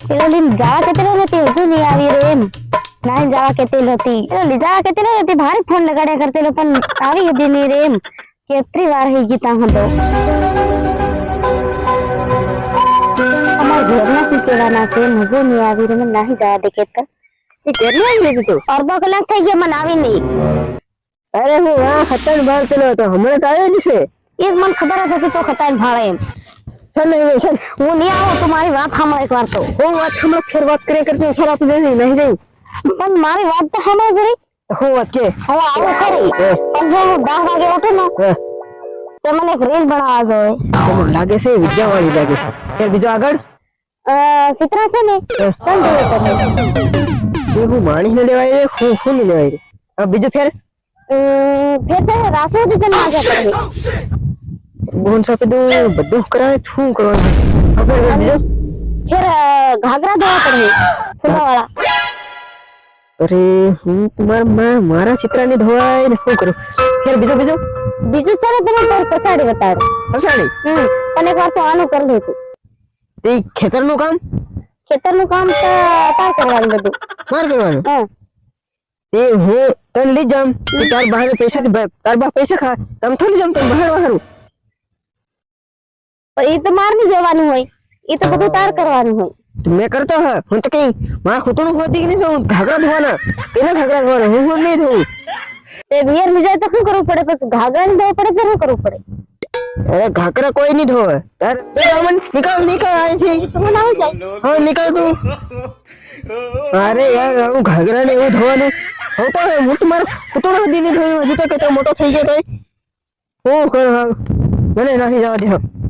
પેલો લીન જાવા કેતેલો નથી હજુ નહીં આવી રે એમ નાઈ જાવા કેતેલો હતી પેલો લીજા કેતેલો હતી ભારે ફોન લગાડ્યા કરતેલો પણ આવી હતી નહીં રે એમ કેટલી વાર હઈ ગઈ તા હતો અમારા ઘરના શું કહેવાના છે હજુ નહીં આવી રે મને નાહી જવા દે કેતર એ કેટલી વાર લીધી તું? અડધો કલાક થઈ ગયો મને આવી નહીં અરે હું આ ખતર ભાળતેલો હતો હમણાં તો આવ્યો જ છે એ જ મને ખબર જ હતી તો ખતાઈને ભાળે એમ ચાલ ને ચાલ હું નહીં આવું તો મારી વાત સાંભળ એક વાર તો હું વાત હમણાં ફેર વાત કરે કરતી ચાલ આપણે નહીં જઈ પણ મારી વાત તો સાંભળ જરી હું વાત કે હું આવું ખરી પણ જો હું 10 વાગે ઉઠું ને તો મને એક રીલ બનાવવા જોઈએ મને લાગે છે વિદ્યાવાળી લાગે છે ફેર બીજો આગળ ચિત્રા છે ને ચાલ જોઈએ હું માણી ને લેવાય રે હું નહીં લેવાય રે હવે બીજું ફેર ફેર છે રાસોદી તને મજા પડે બોન સાથે બધું કરાવે શું કરવાનું હવે બીજો ફેર ઘાઘરા ધોવા પડે ફૂલાવાળા અરે હું મારા ચિત્રાને ધોવાય ને શું કરું ફેર બીજું બીજું છે ને તમે તાર પછાડી બતાડો પછાડી પણ એક વાર તો આનું કરી લેતું તે ખેતરનું કામ કામ તો તાર કરવાનું બધું માર કરવાનું હા એ હું તને લઈ જામ તાર બહાર પૈસા તાર બા પૈસા ખા તમ થોડી જામ તને બહાર વાહરું પણ એ તો માર નહીં જવાનું હોય એ તો બધું તાર કરવાનું હોય મેં કરતો હા હું તો કઈ મારા ખૂતણું હોતી કે નહીં હું ઘાઘરા ધોવાના એને ઘાઘરા ધોવાના હું નહીં ધોવું તે વિયર ની જાય તો શું કરવું પડે પછી ઘાઘરા ને ધોવું પડે તો શું કરવું પડે અરે ઘાઘરા કોઈ નહીં ધોવે તાર રામન નિકાલ અહીંથી તમને આવી જાય હા નિકાલ તું અરે યાર હું ઘાઘરા ને એવું ધોવાનું હું તો હું તો મારું ખૂતણું સુધી નહીં ધોયું હજી તો કેટલો મોટો થઈ ગયો તો હું કરું હા મને નાખી જવા દે